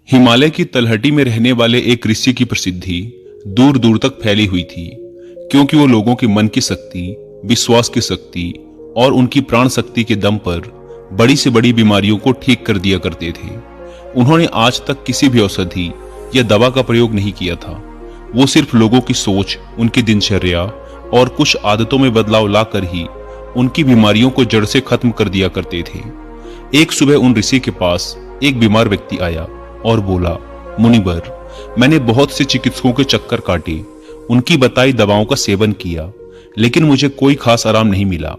हिमालय की तलहटी में रहने वाले एक ऋषि की प्रसिद्धि दूर दूर तक फैली हुई थी, क्योंकि वो लोगों के मन की शक्ति, विश्वास की शक्ति और उनकी प्राण शक्ति के दम पर बड़ी से बड़ी बीमारियों को ठीक कर दिया करते थे। उन्होंने आज तक किसी भी औषधि या दवा का प्रयोग नहीं किया था। वो सिर्फ लोगों की सोच, उनकी दिनचर्या और कुछ आदतों में बदलाव लाकर ही उनकी बीमारियों को जड़ से खत्म कर दिया करते थे। एक सुबह उन ऋषि के पास एक बीमार व्यक्ति आया और बोला, मुनिवर, मैंने बहुत से चिकित्सकों के चक्कर काटे, उनकी बताई दवाओं का सेवन किया, लेकिन मुझे कोई खास आराम नहीं मिला।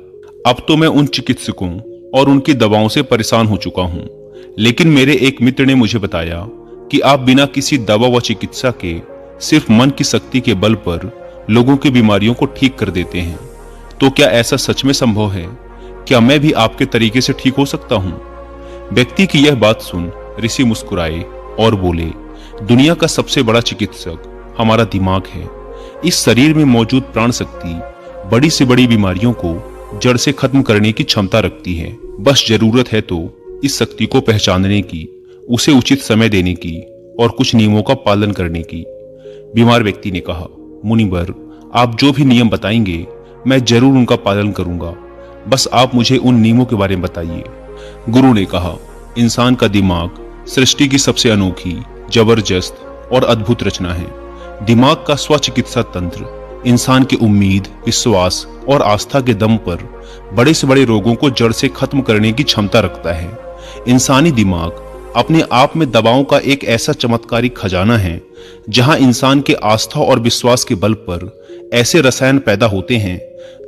अब तो मैं उन चिकित्सकों और उनकी दवाओं से परेशान हो चुका हूं। लेकिन मेरे एक मित्र ने मुझे बताया कि आप बिना किसी दवा व चिकित्सा के सिर्फ मन की शक्ति के बल पर लोगों की बीमारियों को ठीक कर देते हैं। तो क्या ऐसा सच में संभव है? क्या मैं भी आपके तरीके से ठीक हो सकता हूं? व्यक्ति की यह बात सुन ऋषि मुस्कुराए और बोले, दुनिया का सबसे बड़ा चिकित्सक हमारा दिमाग है। इस शरीर में मौजूद प्राण शक्ति बड़ी से बड़ी बीमारियों को जड़ से खत्म करने की क्षमता रखती है। बस जरूरत है तो इस शक्ति को पहचानने की, उसे उचित समय देने की और कुछ नियमों का पालन करने की। बीमार व्यक्ति ने कहा, मुनिवर, आप जो भी नियम बताएंगे मैं जरूर उनका पालन करूंगा, बस आप मुझे उन नियमों के बारे में बताइए। गुरु ने कहा, इंसान का दिमाग सृष्टि की सबसे अनोखी, जबरदस्त और अद्भुत रचना है। दिमाग का स्वचिकित्सा तंत्र इंसान की उम्मीद, विश्वास और आस्था के दम पर बड़े से बड़े रोगों को जड़ से खत्म करने की क्षमता रखता है। इंसानी दिमाग अपने आप में दवाओं का एक ऐसा चमत्कारिक खजाना है, जहां इंसान के आस्था और विश्वास के बल पर ऐसे रसायन पैदा होते हैं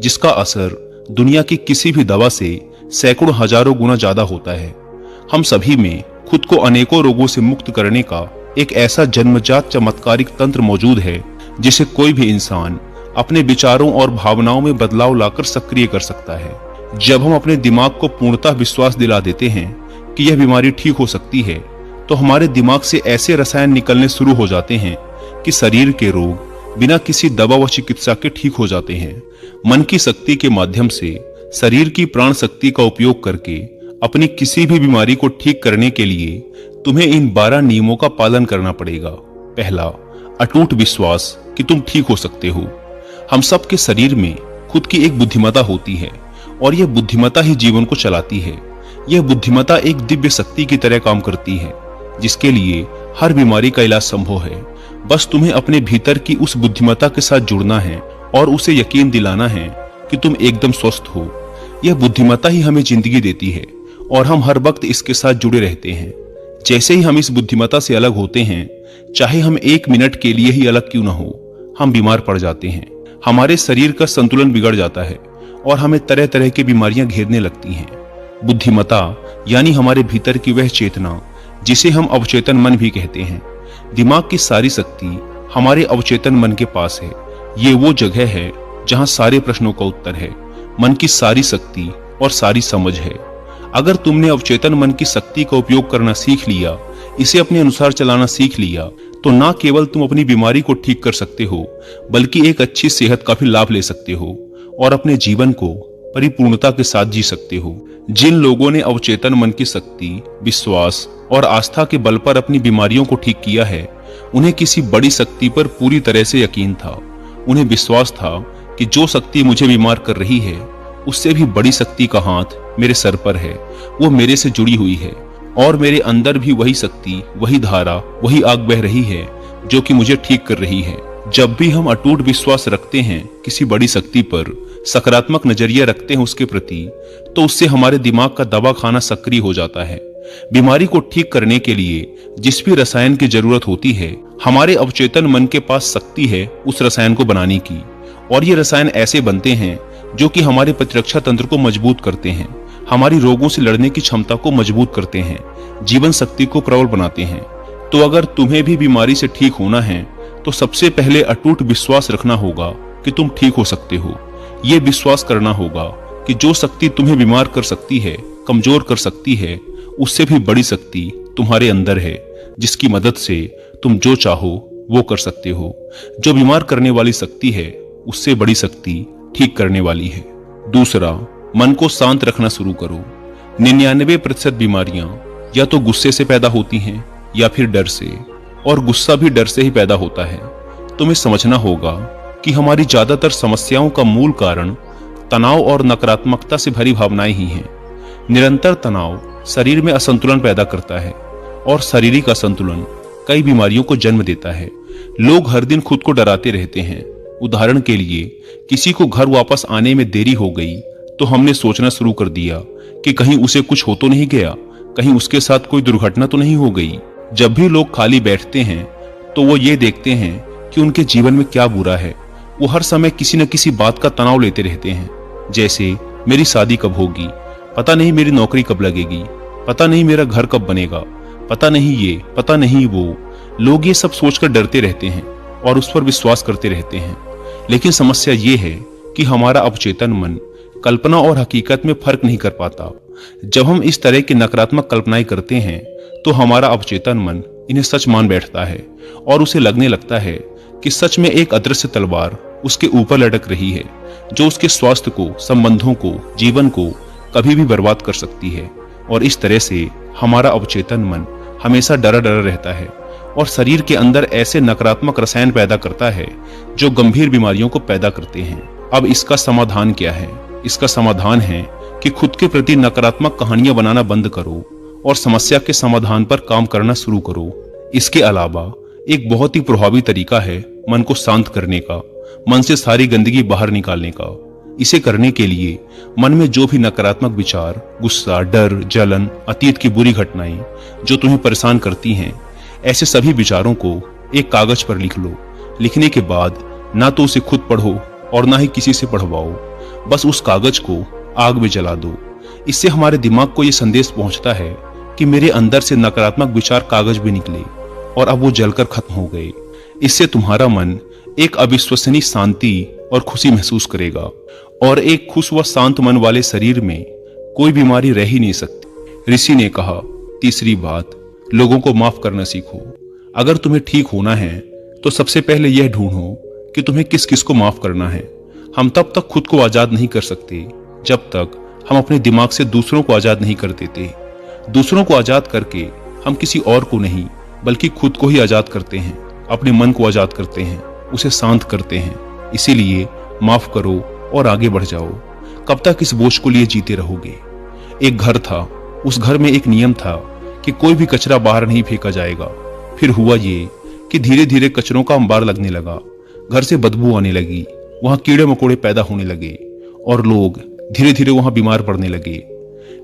जिसका असर दुनिया की किसी भी दवा से सैकड़ों हजारों गुना ज्यादा होता है। हम सभी में खुद को अनेकों रोगों से मुक्त करने का एक ऐसा जन्मजात चमत्कारिक तंत्र मौजूद है, जिसे कोई भी इंसान अपने विचारों और भावनाओं में बदलाव लाकर सक्रिय कर सकता है। जब हम अपने दिमाग को पूर्णतः विश्वास दिला देते हैं कि यह बीमारी ठीक हो सकती है, तो हमारे दिमाग से ऐसे रसायन निकलने शुरू हो जाते हैं कि शरीर के रोग बिना किसी दवा व चिकित्सा के ठीक हो जाते हैं। मन की शक्ति के माध्यम से शरीर की प्राण शक्ति का उपयोग करके अपनी किसी भी बीमारी को ठीक करने के लिए तुम्हें इन 12 नियमों का पालन करना पड़ेगा। पहला, अटूट विश्वास कि तुम ठीक हो सकते हो। हम सब के शरीर में खुद की एक बुद्धिमत्ता होती है और यह बुद्धिमत्ता ही जीवन को चलाती है। यह बुद्धिमत्ता एक दिव्य शक्ति की तरह काम करती है, जिसके लिए हर बीमारी का इलाज संभव है। बस तुम्हें अपने भीतर की उस बुद्धिमत्ता के साथ जुड़ना है और उसे यकीन दिलाना है कि तुम एकदम स्वस्थ हो। यह बुद्धिमत्ता ही हमें जिंदगी देती है और हम हर वक्त इसके साथ जुड़े रहते हैं। जैसे ही हम इस बुद्धिमत्ता से अलग होते हैं, चाहे हम 1 मिनट के लिए ही अलग क्यों न हो, हम बीमार पड़ जाते हैं। हमारे शरीर का संतुलन बिगड़ जाता है और हमें तरह तरह की बीमारियां घेरने लगती हैं। बुद्धिमत्ता यानी हमारे भीतर की वह चेतना जिसे हम अवचेतन मन भी कहते हैं। दिमाग की सारी शक्ति हमारे अवचेतन मन के पास है। ये वो जगह है जहां सारे प्रश्नों का उत्तर है, मन की सारी शक्ति और सारी समझ है। अगर तुमने अवचेतन मन की शक्ति का उपयोग करना सीख लिया, इसे अपने अनुसार चलाना सीख लिया, तो ना केवल तुम अपनी बीमारी को ठीक कर सकते हो, बल्कि एक अच्छी सेहत का भी लाभ ले सकते हो और अपने जीवन को परिपूर्णता के साथ जी सकते हो। जिन लोगों ने अवचेतन मन की शक्ति, विश्वास और आस्था के बल पर अपनी बीमारियों को ठीक किया है, उन्हें किसी बड़ी शक्ति पर पूरी तरह से यकीन था। उन्हें विश्वास था कि जो शक्ति मुझे बीमार कर रही है, उससे भी बड़ी शक्ति का हाथ मेरे सर पर है। वो मेरे से जुड़ी हुई है और मेरे अंदर भी वही शक्ति, वही धारा, वही आग बह रही है जो कि मुझे ठीक कर रही है। जब भी हम अटूट विश्वास रखते हैं किसी बड़ी शक्ति पर, सकारात्मक नजरिया रखते हैं उसके प्रति, तो उससे हमारे दिमाग का दवा खाना सक्रिय हो जाता है। बीमारी को ठीक करने के लिए जिस भी रसायन की जरूरत होती है, हमारे अवचेतन मन के पास शक्ति है उस रसायन को बनाने की। और ये रसायन ऐसे बनते हैं जो कि हमारे प्रतिरक्षा तंत्र को मजबूत करते हैं, हमारी रोगों से लड़ने की क्षमता को मजबूत करते हैं, जीवन शक्ति को प्रबल बनाते हैं। तो अगर तुम्हें भी बीमारी से ठीक होना है, तो सबसे पहले अटूट विश्वास रखना होगा कि तुम ठीक हो सकते हो। ये विश्वास करना होगा कि जो शक्ति तुम्हें बीमार कर सकती है, कमजोर कर सकती है, उससे भी बड़ी शक्ति तुम्हारे अंदर है, जिसकी मदद से तुम जो चाहो वो कर सकते हो। जो बीमार करने वाली शक्ति है, उससे बड़ी शक्ति ठीक करने वाली है। दूसरा, मन को शांत रखना शुरू करो। 99% बीमारियां या तो गुस्से से पैदा होती हैं या फिर डर से, और गुस्सा भी डर से ही पैदा होता है। तुम्हें समझना होगा कि हमारी ज्यादातर समस्याओं का मूल कारण तनाव और नकारात्मकता से भरी भावनाएं ही हैं। निरंतर तनाव शरीर में असंतुलन पैदा करता है और शारीरिक असंतुलन कई बीमारियों को जन्म देता है। लोग हर दिन खुद को डराते रहते हैं। उदाहरण के लिए, किसी को घर वापस आने में देरी हो गई तो हमने सोचना शुरू कर दिया कि कहीं उसे कुछ हो तो नहीं गया, कहीं उसके साथ कोई दुर्घटना तो नहीं हो गई। जब भी लोग खाली बैठते हैं तो वो ये देखते हैं कि उनके जीवन में क्या बुरा है। वो हर समय किसी न किसी बात का तनाव लेते रहते हैं, जैसे मेरी शादी कब होगी, पता नहीं मेरी नौकरी कब लगेगी, पता नहीं मेरा घर कब बनेगा, पता नहीं ये, पता नहीं वो। लोग ये सब सोचकर डरते रहते हैं और उस पर विश्वास करते रहते हैं। लेकिन समस्या ये है कि हमारा अवचेतन मन कल्पना और हकीकत में फर्क नहीं कर पाता। जब हम इस तरह की नकारात्मक कल्पनाएं करते हैं तो हमारा अवचेतन मन इन्हें सच मान बैठता है और उसे लगने लगता है कि सच में एक अदृश्य तलवार उसके ऊपर लटक रही है, जो उसके स्वास्थ्य को, संबंधों को, जीवन को कभी भी बर्बाद कर सकती है। और इस तरह से हमारा अवचेतन मन हमेशा डरा डरा रहता है और शरीर के अंदर ऐसे नकारात्मक रसायन पैदा करता है जो गंभीर बीमारियों को पैदा करते हैं। अब इसका समाधान क्या है? इसका समाधान है कि खुद के प्रति नकारात्मक कहानियां बनाना बंद करो और समस्या के समाधान पर काम करना शुरू करो। इसके अलावा एक बहुत ही प्रभावी तरीका है मन को शांत करने का, मन से सारी गंदगी बाहर निकालने का। इसे करने के लिए मन में जो भी नकारात्मक विचार, गुस्सा, डर, जलन, अतीत की बुरी घटनाएं जो तुम्हें परेशान करती हैं, ऐसे सभी विचारों को एक कागज पर लिख लो। लिखने के बाद ना तो उसे खुद पढ़ो और ना ही किसी से पढ़वाओ, बस उस कागज को आग में जला दो। इससे हमारे दिमाग को यह संदेश पहुंचता है कि मेरे अंदर से नकारात्मक विचार कागज में निकले और अब वो जलकर खत्म हो गए। इससे तुम्हारा मन एक अविश्वसनीय शांति और खुशी महसूस करेगा और एक खुश व शांत मन वाले शरीर में कोई बीमारी रह ही नहीं सकती। ऋषि ने कहा, तीसरी बात, लोगों को माफ करना सीखो। अगर तुम्हें ठीक होना है तो सबसे पहले यह ढूंढो कि तुम्हें किस किस को माफ करना है। हम तब तक खुद को आजाद नहीं कर सकते जब तक हम अपने दिमाग से दूसरों को आजाद नहीं कर देते। दूसरों को आजाद करके हम किसी और को नहीं बल्कि खुद को ही आजाद करते हैं, अपने मन को आजाद करते हैं, उसे शांत करते हैं। इसीलिए माफ करो और आगे बढ़ जाओ। कब तक इस बोझ को लिए जीते रहोगे? एक घर था, उस घर में एक नियम था कि कोई भी कचरा बाहर नहीं फेंका जाएगा। फिर हुआ ये कि धीरे धीरे कचरों का अंबार लगने लगा, घर से बदबू आने लगी, वहां कीड़े मकोड़े पैदा होने लगे और लोग धीरे धीरे वहां बीमार पड़ने लगे।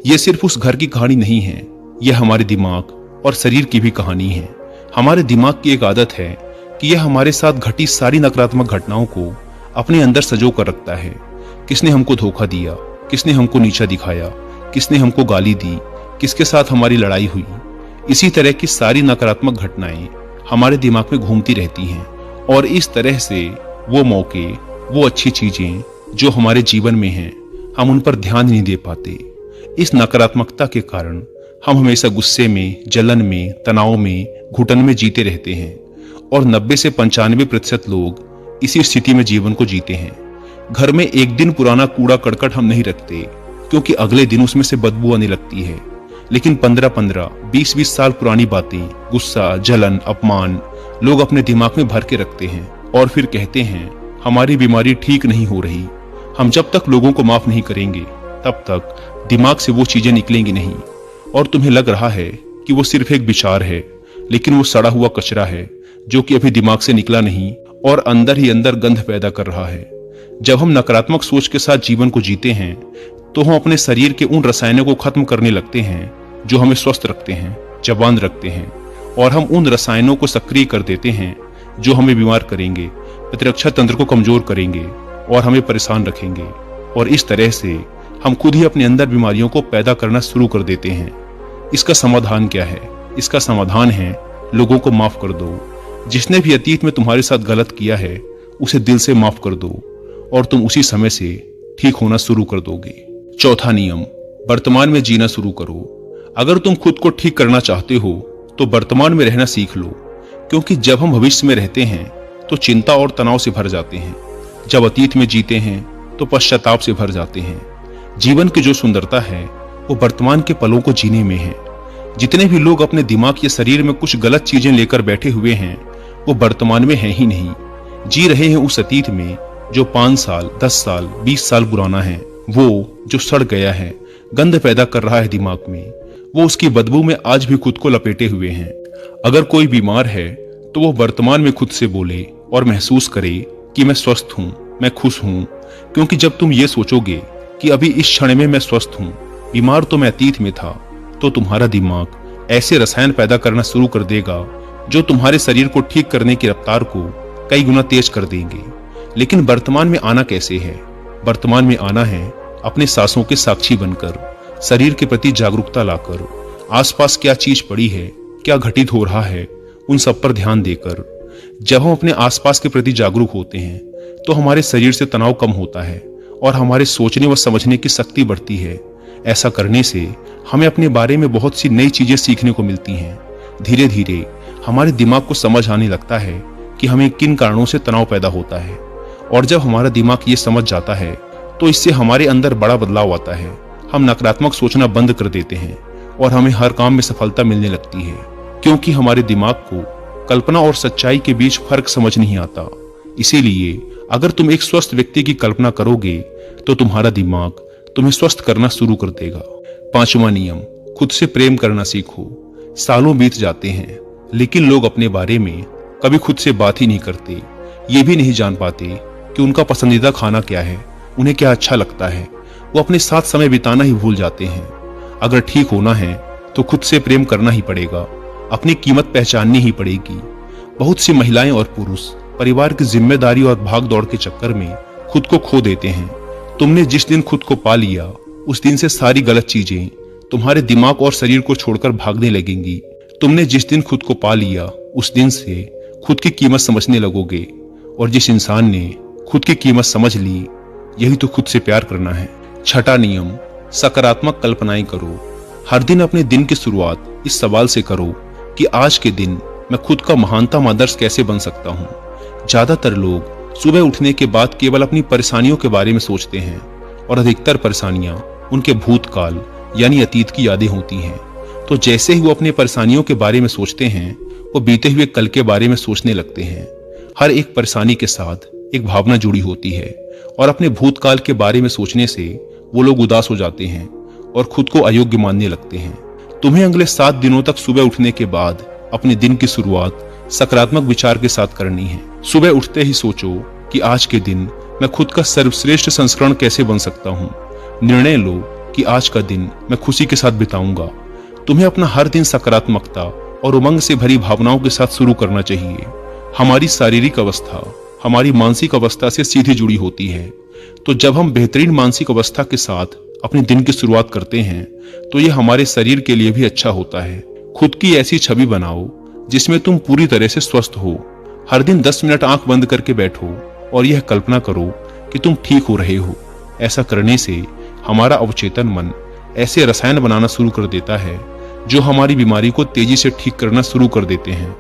ये सिर्फ उस घर की कहानी नहीं है, यह हमारे दिमाग और शरीर की भी कहानी है। हमारे दिमाग की एक आदत है कि यह हमारे साथ घटी सारी नकारात्मक घटनाओं को अपने अंदर सजो कर रखता है। किसने हमको धोखा दिया, किसने हमको नीचा दिखाया, किसने हमको गाली दी, किसके साथ हमारी लड़ाई हुई, इसी तरह की सारी नकारात्मक घटनाएं हमारे दिमाग में घूमती रहती हैं। और इस तरह से वो मौके, वो अच्छी चीजें जो हमारे जीवन में हैं, हम उन पर ध्यान नहीं दे पाते। इस नकारात्मकता के कारण हम हमेशा गुस्से में, जलन में, तनाव में, घुटन में जीते रहते हैं और 90 से 95% लोग इसी स्थिति में जीवन को जीते हैं। घर में एक दिन पुराना कूड़ा करकट हम नहीं रखते क्योंकि अगले दिन उसमें से बदबू आने लगती है, लेकिन 15-15, 20-20 साल पुरानी बातें, गुस्सा, जलन, अपमान लोग अपने दिमाग में भर के रखते हैं और फिर कहते हैं हमारी बीमारी ठीक नहीं हो रही। हम जब तक लोगों को माफ नहीं करेंगे तब तक दिमाग से वो चीजें निकलेंगी नहीं। और तुम्हें लग रहा है कि वो सिर्फ एक विचार है, लेकिन वो सड़ा हुआ कचरा है जो कि अभी दिमाग से निकला नहीं और अंदर ही अंदर गंध पैदा कर रहा है। जब हम नकारात्मक सोच के साथ जीवन को जीते हैं तो हम अपने शरीर के उन रसायनों को खत्म करने लगते हैं जो हमें स्वस्थ रखते हैं, जवान रखते हैं, और हम उन रसायनों को सक्रिय कर देते हैं जो हमें बीमार करेंगे, प्रतिरक्षा तंत्र को कमजोर करेंगे और हमें परेशान रखेंगे। और इस तरह से हम खुद ही अपने अंदर बीमारियों को पैदा करना शुरू कर देते हैं। इसका समाधान क्या है? इसका समाधान है लोगों को माफ कर दो। जिसने भी अतीत में तुम्हारे साथ गलत किया है उसे दिल से माफ कर दो और तुम उसी समय से ठीक होना शुरू कर दोगे। चौथा नियम, वर्तमान में जीना शुरू करो। अगर तुम खुद को ठीक करना चाहते हो तो वर्तमान में रहना सीख लो, क्योंकि जब हम भविष्य में रहते हैं तो चिंता और तनाव से भर जाते हैं। जब अतीत में जीते हैं तो पश्चाताप से भर जाते हैं। जीवन की जो सुंदरता है वो वर्तमान के पलों को जीने में है। जितने भी लोग अपने दिमाग या शरीर में कुछ गलत चीजें लेकर बैठे हुए हैं वो वर्तमान में हैं ही नहीं, जी रहे हैं उस अतीत में जो 5 साल 10 साल 20 साल पुराना है। वो जो सड़ गया है, गंध पैदा कर रहा है दिमाग में, वो उसकी बदबू में आज भी खुद को लपेटे हुए हैं। अगर कोई बीमार है तो वो वर्तमान में खुद से बोले और महसूस करे कि मैं स्वस्थ हूँ, मैं खुश हूँ। क्योंकि जब तुम ये सोचोगे कि अभी इस क्षण में मैं स्वस्थ हूँ, बीमार तो मैं अतीत में था, तो तुम्हारा दिमाग ऐसे रसायन पैदा करना शुरू कर देगा जो तुम्हारे शरीर को ठीक करने की रफ्तार को कई गुना तेज कर देंगे। लेकिन वर्तमान में आना कैसे है? वर्तमान में आना है अपने सांसों के साक्षी बनकर, शरीर के प्रति जागरूकता लाकर, आसपास क्या चीज पड़ी है, क्या घटित हो रहा है, उन सब पर ध्यान देकर। जब हम अपने आसपास के प्रति जागरूक होते हैं तो हमारे शरीर से तनाव कम होता है और हमारे सोचने व समझने की शक्ति बढ़ती है। ऐसा करने से हमें अपने बारे में बहुत सी नई चीजें सीखने को मिलती हैं। धीरे धीरे हमारे दिमाग को समझ आने लगता है कि हमें किन कारणों से तनाव पैदा होता है, और जब हमारा दिमाग ये समझ जाता है तो इससे हमारे अंदर बड़ा बदलाव आता है। हम नकारात्मक सोचना बंद कर देते हैं और हमें हर काम में सफलता मिलने लगती है, क्योंकि हमारे दिमाग को कल्पना और सच्चाई के बीच फर्क समझ नहीं आता। इसीलिए अगर तुम एक स्वस्थ व्यक्ति की कल्पना करोगे तो तुम्हारा दिमाग तुम्हें स्वस्थ करना शुरू कर देगा। 5वां नियम, खुद से प्रेम करना सीखो। सालों बीत जाते हैं लेकिन लोग अपने बारे में कभी खुद से बात ही नहीं करते। ये भी नहीं जान पाते कि उनका पसंदीदा खाना क्या है, उन्हें क्या अच्छा लगता है। वो अपने साथ समय बिताना ही भूल जाते हैं। अगर ठीक होना है तो खुद से प्रेम करना ही पड़ेगा, अपनी कीमत पहचाननी ही पड़ेगी। बहुत सी महिलाएं और पुरुष परिवार की जिम्मेदारी और भाग दौड़ के चक्कर में खुद को खो देते हैं। तुमने जिस दिन खुद को पा लिया उस दिन से सारी गलत चीजें तुम्हारे दिमाग और शरीर को छोड़कर भागने लगेंगी। तुमने जिस दिन खुद को पा लिया उस दिन से खुद की कीमत समझने लगोगे, और जिस इंसान ने खुद की कीमत समझ ली, यही तो खुद से प्यार करना है। 6वां नियम, सकारात्मक कल्पनाएं करो। हर दिन अपने दिन की शुरुआत इस सवाल से करो कि आज के दिन मैं खुद का महानतम आदर्श कैसे बन सकता हूँ। ज्यादातर लोग सुबह उठने के बाद केवल अपनी परेशानियों के बारे में सोचते हैं, और अधिकतर परेशानियां उनके भूतकाल यानी अतीत की यादें होती हैं। तो जैसे ही वो अपने परेशानियों के बारे में सोचते हैं, वो बीते हुए कल के बारे में सोचने लगते हैं। हर एक परेशानी के साथ एक भावना जुड़ी होती है, और अपने भूतकाल के बारे में सोचने से वो लोग उदास हो जाते हैं और खुद को अयोग्य मानने लगते हैं। तुम्हें अगले 7 दिनों तक सुबह उठने के बाद अपने दिन की शुरुआत सकारात्मक विचार के साथ करनी है। सुबह उठते ही सोचो कि आज के दिन मैं खुद का सर्वश्रेष्ठ संस्करण कैसे बन सकता हूँ। निर्णय लो कि आज का दिन मैं खुशी के साथ बिताऊंगा। तुम्हें अपना हर दिन सकारात्मकता और उमंग से भरी भावनाओं के साथ शुरू करना चाहिए। हमारी शारीरिक अवस्था हमारी मानसिक अवस्था से सीधी जुड़ी होती है, तो जब हम बेहतरीन मानसिक अवस्था के साथ अपने दिन की शुरुआत करते हैं तो यह हमारे शरीर के लिए भी अच्छा होता है। खुद की ऐसी छवि बनाओ जिसमें तुम पूरी तरह से स्वस्थ हो। हर दिन 10 मिनट आंख बंद करके बैठो और यह कल्पना करो कि तुम ठीक हो रहे हो। ऐसा करने से हमारा अवचेतन मन ऐसे रसायन बनाना शुरू कर देता है जो हमारी बीमारी को तेजी से ठीक करना शुरू कर देते हैं।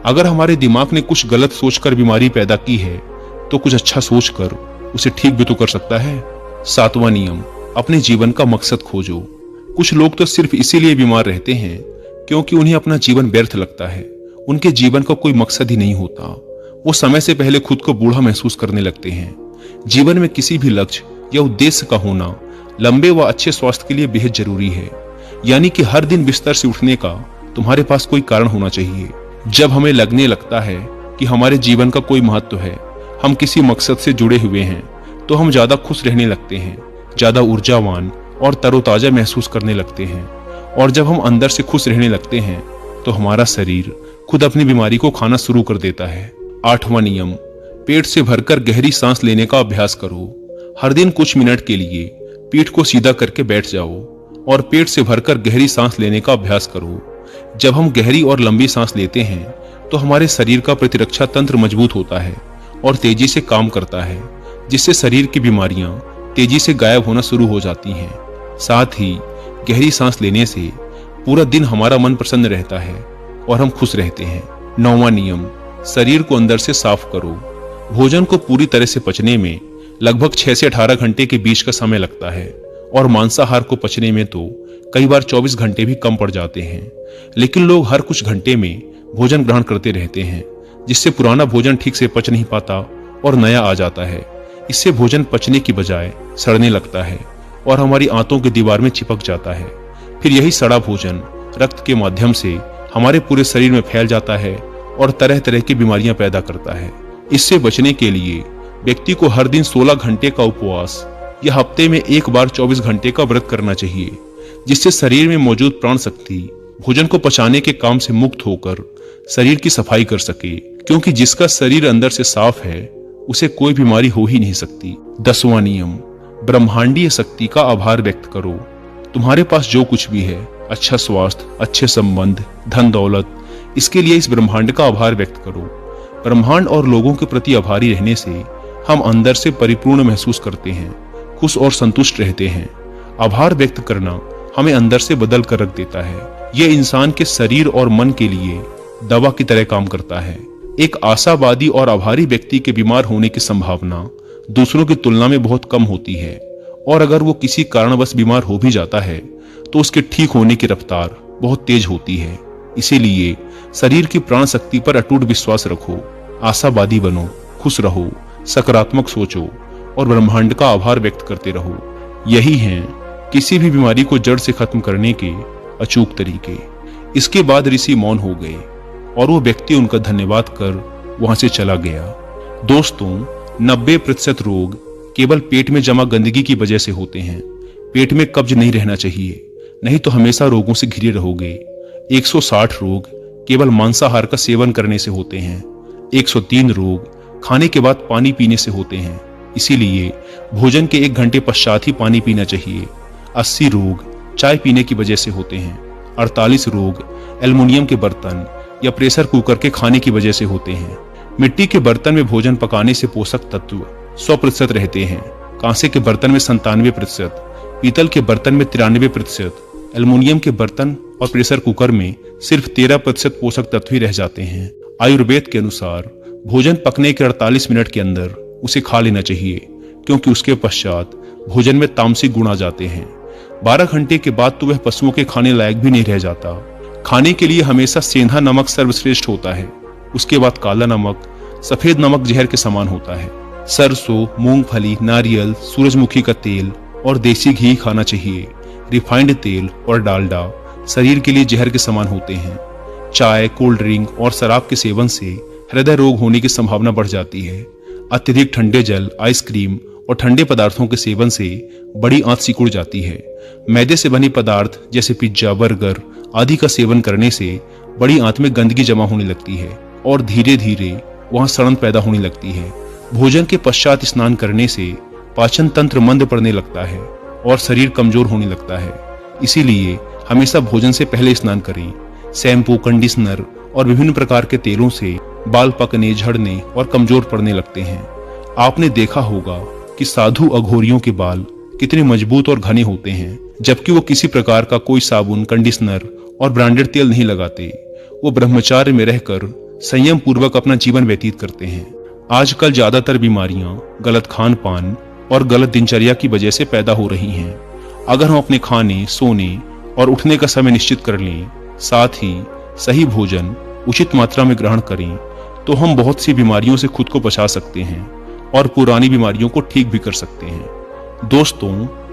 अगर हमारे दिमाग ने कुछ गलत सोचकर बीमारी पैदा की है तो कुछ अच्छा सोचकर उसे ठीक भी तो कर सकता है। 7वां नियम, अपने जीवन का मकसद खोजो। कुछ लोग तो सिर्फ इसीलिए बीमार रहते हैं क्योंकि उन्हें अपना जीवन व्यर्थ लगता है। उनके जीवन का कोई मकसद ही नहीं होता। वो समय से पहले खुद को बूढ़ा महसूस करने लगते हैं। जीवन में किसी भी लक्ष्य या उद्देश्य का होना लंबे व अच्छे स्वास्थ्य के लिए बेहद जरूरी है। यानी कि हर दिन बिस्तर से उठने का तुम्हारे पास कोई कारण होना चाहिए। जब हमें लगने लगता है कि हमारे जीवन का कोई महत्व है, हम किसी मकसद से जुड़े हुए हैं, तो हम ज्यादा खुश रहने लगते हैं, ज्यादा ऊर्जावान और तरोताजा महसूस करने लगते हैं। और जब हम अंदर से खुश रहने लगते हैं तो हमारा शरीर खुद अपनी बीमारी को खाना शुरू कर देता है। 8वां नियम, पेट से भरकर गहरी सांस लेने का अभ्यास करो। हर दिन कुछ मिनट के लिए पीठ को सीधा करके बैठ जाओ और पेट से भरकर गहरी सांस लेने का अभ्यास करो। जब हम गहरी और लंबी सांस लेते हैं तो हमारे शरीर का प्रतिरक्षा तंत्र मजबूत होता है और तेजी से काम करता है, जिससे शरीर की बीमारियां तेजी से गायब होना शुरू हो जाती हैं। साथ ही गहरी सांस लेने से पूरा दिन हमारा मन प्रसन्न रहता है और हम खुश रहते हैं। 9वां नियम, शरीर को अंदर से साफ करो। भोजन को पूरी तरह से पचने में लगभग 6 से 18 घंटे के बीच का समय लगता है और मांसाहार को पचने में तो कई बार 24 घंटे भी कम पड़ जाते हैं। लेकिन लोग हर कुछ घंटे में भोजन ग्रहण करते रहते हैं, जिससे पुराना भोजन ठीक से पच नहीं पाता और नया आ जाता है। इससे भोजन पचने की बजाय सड़ने लगता है और हमारी आंतों की दीवार में चिपक जाता है। फिर यही सड़ा भोजन रक्त के माध्यम से हमारे पूरे शरीर में फैल जाता है और तरह तरह की बीमारियां पैदा करता है। इससे बचने के लिए व्यक्ति को हर दिन 16 घंटे का उपवास या हफ्ते में एक बार 24 घंटे का व्रत करना चाहिए, जिससे शरीर में मौजूद प्राण शक्ति भोजन को पचाने के काम से मुक्त होकर शरीर की सफाई कर सके, क्योंकि जिसका शरीर अंदर से साफ है उसे कोई बीमारी हो ही नहीं सकती। 10वां नियम, ब्रह्मांडीय शक्ति का आभार व्यक्त करो। तुम्हारे पास जो कुछ भी है, अच्छा स्वास्थ्य, अच्छे संबंध, धन दौलत, इसके लिए इस ब्रह्मांड का आभार व्यक्त करो। ब्रह्मांड और लोगों के प्रति आभारी रहने से हम अंदर से परिपूर्ण महसूस करते हैं, खुश और संतुष्ट रहते हैं। आभार व्यक्त करना हमें अंदर से बदल कर रख देता है। यह इंसान के शरीर और मन के लिए दवा की तरह काम करता है। एक आशावादी और आभारी व्यक्ति के बीमार होने की संभावना दूसरों की तुलना में बहुत कम होती है, और अगर वो किसी कारणवश बीमार हो भी जाता है तो उसके ठीक होने की रफ्तार बहुत तेज होती है। इसीलिए शरीर की प्राण शक्ति पर अटूट विश्वास रखो, आशावादी बनो, खुश रहो, सकारात्मक सोचो और ब्रह्मांड का आभार व्यक्त करते रहो। यही हैं किसी भी बीमारी को जड़ से खत्म करने के अचूक तरीके। इसके बाद ऋषि मौन हो गए और वो व्यक्ति उनका धन्यवाद कर वहां से चला गया। दोस्तों, 90% रोग केवल पेट में जमा गंदगी की वजह से होते हैं। पेट में कब्ज नहीं रहना चाहिए, नहीं तो हमेशा रोगों से घिरे रहोगे। 160 रोग केवल मांसाहार का सेवन करने से होते हैं। 103 रोग खाने के बाद पानी पीने से होते हैं, इसीलिए भोजन के 1 घंटे पश्चात ही पानी पीना चाहिए। 80 रोग चाय पीने की वजह से होते हैं। 48 रोग एल्युमिनियम के बर्तन या प्रेशर कुकर के खाने की वजह से होते हैं। मिट्टी के बर्तन में भोजन पकाने से पोषक तत्व 100% रहते हैं। कांसे के बर्तन में 97%, पीतल के बर्तन में 93%, एल्युमिनियम के बर्तन और प्रेशर कुकर में सिर्फ 13% पोषक तत्व ही रह जाते हैं। आयुर्वेद के अनुसार भोजन पकने के 48 मिनट के अंदर उसे खा लेना चाहिए, क्योंकि उसके पश्चात भोजन में तामसिक गुण आ जाते हैं। 12 घंटे के बाद तो वह पशुओं के खाने लायक भी नहीं रह जाता। खाने के लिए हमेशा सेंधा नमक सर्वश्रेष्ठ होता है, उसके बाद काला नमक, सफेद नमक जहर के समान होता है। सरसों, मूंगफली, नारियल, सूरजमुखी का तेल और देसी घी खाना चाहिए। रिफाइंड तेल और डालडा शरीर के लिए जहर के समान होते हैं। चाय, कोल्ड ड्रिंक और शराब के सेवन से हृदय रोग होने की संभावना बढ़ जाती है। अत्यधिक ठंडे जल, आइसक्रीम और ठंडे पदार्थों के सेवन से बड़ी आंत सिकुड़ जाती है। मैदे से बने पदार्थ जैसे पिज्जा, बर्गर आदि का सेवन करने से बड़ी आंत में गंदगी जमा होने लगती है और धीरे धीरे वहां सड़न पैदा होने लगती है। भोजन के पश्चात स्नान करने से पाचन तंत्र मंद पड़ने लगता है और शरीर कमजोर होने लगता है। इसीलिए हमेशा भोजन से पहले स्नान करें। शैम्पू, कंडीशनर और विभिन्न प्रकार के तेलों से बाल पकने, झड़ने और कमजोर पड़ने लगते हैं। आपने देखा होगा कि साधु अघोरियों के बाल कितने मजबूत और घने होते हैं, जबकि वो किसी प्रकार का कोई साबुन, कंडीशनर और ब्रांडेड तेल नहीं लगाते। वो ब्रह्मचार्य में रहकर संयम पूर्वक अपना जीवन व्यतीत करते हैं। आजकल ज्यादातर बीमारियां गलत खान पान और गलत दिनचर्या की वजह से पैदा हो रही हैं। अगर हम अपने खाने, सोने और उठने का समय निश्चित कर लें, साथ ही सही भोजन उचित मात्रा में ग्रहण करें, तो हम बहुत सी बीमारियों से खुद को बचा सकते हैं और पुरानी बीमारियों को ठीक भी कर सकते हैं। दोस्तों,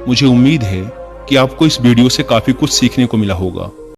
मुझे उम्मीद है कि आपको इस वीडियो से काफी कुछ सीखने को मिला होगा।